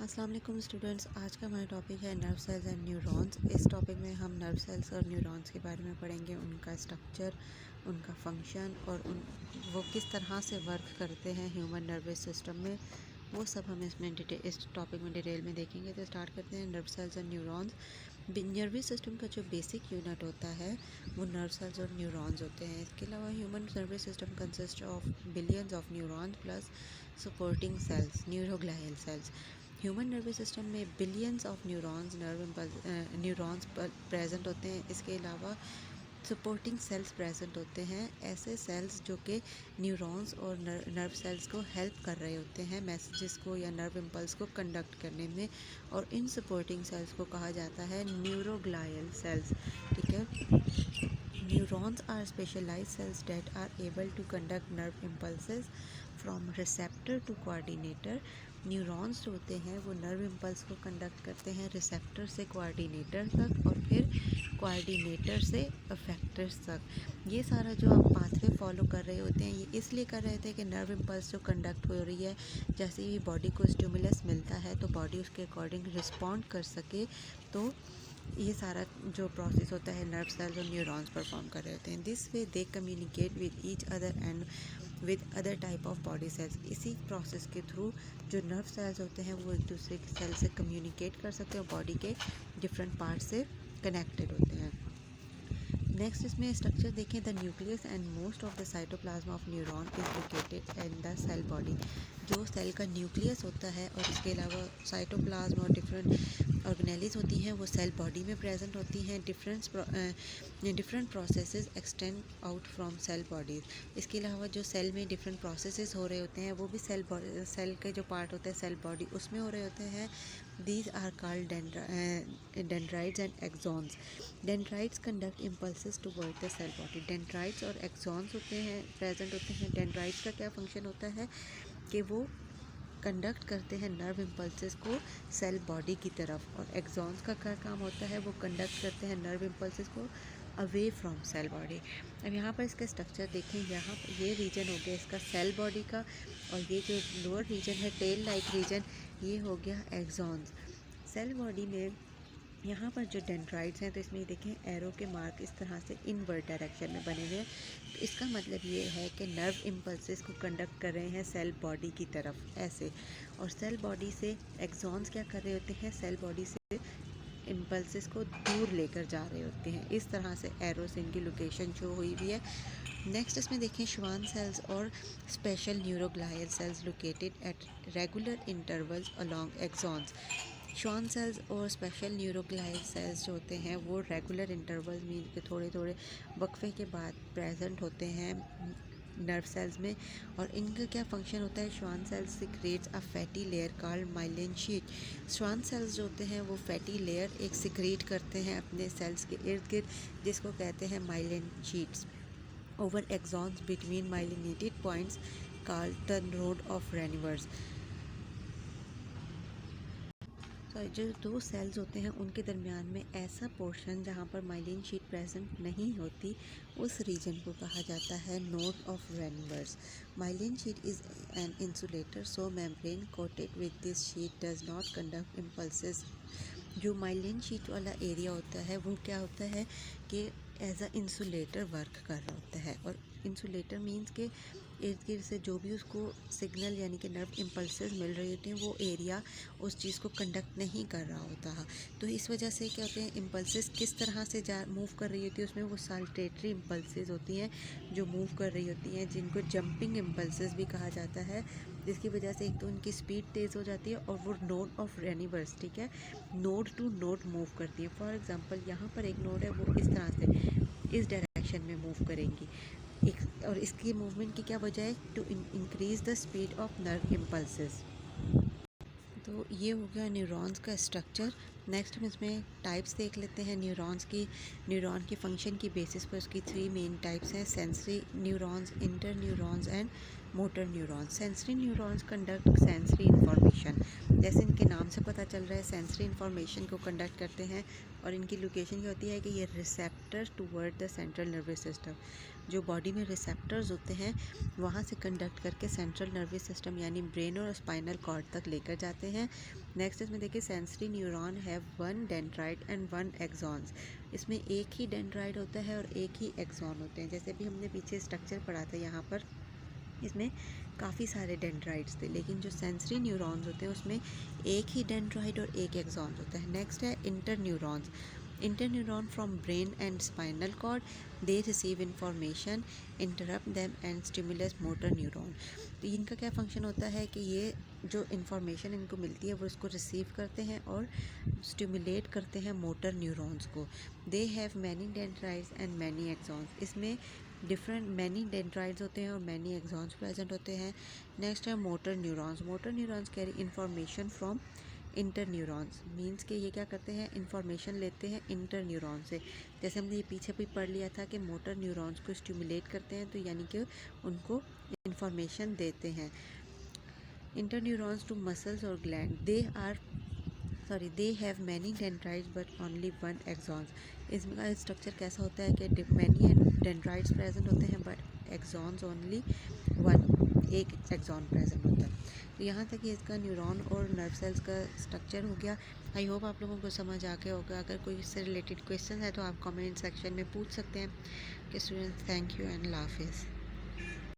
अस्सलाम वालेकुम स्टूडेंट्स। आज का हमारा टॉपिक है नर्व सेल्स एंड न्यूरॉन्स। इस टॉपिक में हम नर्व सेल्स और न्यूरॉन्स के बारे में पढ़ेंगे, उनका स्ट्रक्चर, उनका फंक्शन और वो किस तरह से वर्क करते हैं ह्यूमन नर्वस सिस्टम में। वो सब हम इस टॉपिक में डिटेल में देखेंगे। तो स्टार्ट करते हैं nerve cells and neurons. Nervous system का जो बेसिक यूनिट होता है वो नर्व सेल्स और न्यूरॉन्स होते हैं। इसके अलावा human nervous system consist of billions of neurons plus supporting sales, neuroglial sales. Human nervous system में बिलियंस ऑफ न्यूरॉन्स प्रेजेंट होते हैं। इसके अलावा सपोर्टिंग सेल्स प्रेजेंट होते हैं, ऐसे सेल्स जो कि न्यूरॉन्स और नर्व सेल्स को हेल्प कर रहे होते हैं मैसेजेस को या नर्व इम्पल्स को कंडक्ट करने में। और इन सपोर्टिंग सेल्स को कहा जाता है न्यूरोग्लियल सेल्स। ठीक है। Neurons are specialized cells that are able to conduct nerve impulses from receptor to coordinator. Neurons जो होते हैं वो नर्व इम्पल्स को कंडक्ट करते हैं रिसेप्टर से कोऑर्डिनेटर तक और फिर कोऑर्डिनेटर से अफेक्टर्स तक। ये सारा जो आप पाथवे फॉलो कर रहे होते हैं ये इसलिए कर रहे थे कि नर्व इम्पल्स जो कंडक्ट हो रही है, जैसे ही बॉडी को स्टिमुलस मिलता है तो बॉडी उसके अकॉर्डिंग रिस्पॉन्ड कर सके। तो ये सारा जो प्रोसेस होता है नर्व सेल्स और न्यूरॉन्स परफॉर्म कर रहे होते हैं। This way they communicate with each other and with other type of body cells. इसी प्रोसेस के थ्रू जो नर्व सेल्स होते हैं वो एक दूसरे के सेल से कम्युनिकेट कर सकते हैं और बॉडी के डिफरेंट पार्ट से कनेक्टेड होते हैं। नेक्स्ट इसमें स्ट्रक्चर देखें। The nucleus and most of the cytoplasm of neuron is located in the cell body. जो सेल का न्यूक्लियस होता है और इसके अलावा साइटोप्लाज्म और डिफरेंट ऑर्गेनेलीज होती हैं वो सेल बॉडी में प्रेजेंट होती हैं। Different processes extend out from cell bodies. इसके अलावा जो सेल में डिफरेंट प्रोसेसेस हो रहे होते हैं वो भी सेल के जो पार्ट होते हैं सेल बॉडी उसमें हो रहे होते हैं। These are called dendrites and axons. Dendrites conduct impulses toward the cell body. Dendrites और axons होते हैं प्रेजेंट होते हैं। डेंड्राइट्स का क्या फंक्शन होता है कि वो कंडक्ट करते हैं नर्व इम्पल्सेस को सेल बॉडी की तरफ, और एक्सॉन्स का क्या काम होता है वो कंडक्ट करते हैं नर्व इम्पल्सेस को अवे फ्रॉम सेल बॉडी। अब यहाँ पर इसका स्ट्रक्चर देखें। यहाँ पर ये रीजन हो गया इसका सेल बॉडी का, और ये जो लोअर रीजन है टेल लाइक रीजन ये हो गया एक्सॉन्स। सेल बॉडी में यहाँ पर जो डेंड्राइट्स हैं तो इसमें देखें एरो के मार्क इस तरह से इनवर्ड डायरेक्शन में बने हुए हैं। तो इसका मतलब ये है कि नर्व इम्पल्सेस को कंडक्ट कर रहे हैं सेल बॉडी की तरफ ऐसे, और सेल बॉडी से एक्सॉन्स क्या कर रहे होते हैं, सेल बॉडी से इम्पल्सेस को दूर लेकर जा रहे होते हैं। इस तरह से एरो से इनकी लोकेशन शो हुई हुई है। नेक्स्ट इसमें देखें श्वान सेल्स और special neuroglial cells located at regular intervals along axons. Schwann cells और स्पेशल न्यूरोग्लियल सेल्स जो होते हैं वो रेगुलर इंटरवल्स मीन के थोड़े थोड़े वक्फे के बाद प्रेजेंट होते हैं नर्व सेल्स में। और इनका क्या फंक्शन होता है, Schwann cells secretes a fatty layer called myelin sheath. Schwann cells जो होते हैं वो फैटी लेयर एक सिक्रेट करते हैं अपने सेल्स के इर्द गिर्द, जिसको कहते हैं myelin sheets over axons between myelinated points called the node of Ranvier. जो दो सेल्स होते हैं उनके दरमियान में ऐसा पोर्शन जहाँ पर माइलिन शीट प्रेजेंट नहीं होती उस रीजन को कहा जाता है node of Ranvier. Myelin sheet is an insulator so membrane coated with this sheet does not conduct impulses. जो माइलिन शीट वाला एरिया होता है वो क्या होता है कि एज अ इंसुलेटर वर्क कर रहा होता है, और इंसुलेटर मींस के इर्द गिर्द से जो भी उसको सिग्नल यानी कि नर्व इम्पल्सेस मिल रही होती हैं वो एरिया उस चीज़ को कंडक्ट नहीं कर रहा होता है। तो इस वजह से क्या होते हैं, इम्पल्सेस किस तरह से मूव कर रही होती है उसमें वो साल्टेटरी इम्पल्सेस होती हैं जो मूव कर रही होती हैं, जिनको जंपिंग इम्पल्सेस भी कहा जाता है। जिसकी वजह से एक तो उनकी स्पीड तेज़ हो जाती है और वो नोड ऑफ रेनिवर्स, ठीक है, नोड टू नोड मूव करती है। फॉर एग्जांपल यहाँ पर एक नोड है वो इस तरह से इस डायरेक्शन में मूव करेंगी और इसकी मूवमेंट की क्या वजह है, to increase the speed of nerve impulses. तो ये हो गया न्यूरॉन्स का स्ट्रक्चर। नेक्स्ट हम इसमें टाइप्स देख लेते हैं न्यूरॉन्स की। न्यूरॉन की फंक्शन की बेसिस पर उसकी 3 मेन टाइप्स हैं, sensory neurons, inter neurons and motor neurons. Sensory neurons conduct sensory information, जैसे इनके नाम से पता चल रहा है सेंसरी इंफॉर्मेशन को कंडक्ट करते हैं और इनकी लोकेशन ये होती है कि ये receptor toward the central nervous system, जो बॉडी में रिसेप्टर्स होते हैं वहाँ से कंडक्ट करके सेंट्रल नर्वस सिस्टम यानी ब्रेन और स्पाइनल कॉर्ड तक लेकर जाते हैं। नेक्स्ट इसमें देखिए सेंसरी न्यूरॉन है 1 डेंड्राइट एंड 1 एक्सॉन्स। इसमें एक ही डेंड्राइट होता है और एक ही एक्सॉन होते हैं। जैसे भी हमने पीछे स्ट्रक्चर पढ़ा था, यहाँ पर इसमें काफ़ी सारे डेंड्राइट्स थे, लेकिन जो सेंसरी न्यूरॉन्स होते हैं उसमें एक ही डेंड्राइट और एक एक्सॉन होता है। नेक्स्ट है inter neurons. Inter neuron from brain and spinal cord, they receive information, interpret them and stimulus motor neuron. तो इनका क्या फंक्शन होता है कि ये जो इन्फॉर्मेशन इनको मिलती है वो इसको रिसीव करते हैं और स्टिमुलेट करते हैं मोटर न्यूरॉन्स को। They have many dendrites and many axons. इसमें डिफरेंट मैनी डेंड्राइट्स होते हैं और मैनी एक्सॉन्स प्रेजेंट होते हैं। नेक्स्ट है motor neurons. Motor neurons carry information from inter neurons, means कि ये क्या करते हैं, इंफॉर्मेशन लेते हैं इंटर न्यूरॉन से। जैसे हमने ये पीछे भी पढ़ लिया था कि मोटर न्यूरॉन्स को स्टिमुलेट करते हैं, तो यानी कि उनको इंफॉर्मेशन देते हैं। इंटर न्यूरॉन्स टू मसल्स और gland, they have many dendrites but only 1 axons. इसका स्ट्रक्चर कैसा होता है कि मैनी डेंड्राइट्स प्रेजेंट होते हैं बट एक्सॉन्स ओनली 1, एक एक्सॉन प्रेजेंट होता है। तो यहाँ तक ये इसका न्यूरॉन और नर्व सेल्स का स्ट्रक्चर हो गया। आई होप आप लोगों को समझ आ गया होगा। अगर कोई इससे रिलेटेड क्वेश्चन है तो आप कमेंट सेक्शन में पूछ सकते हैं। कि स्टूडेंट्स, थैंक यू एंड अल्लाह हाफिज़।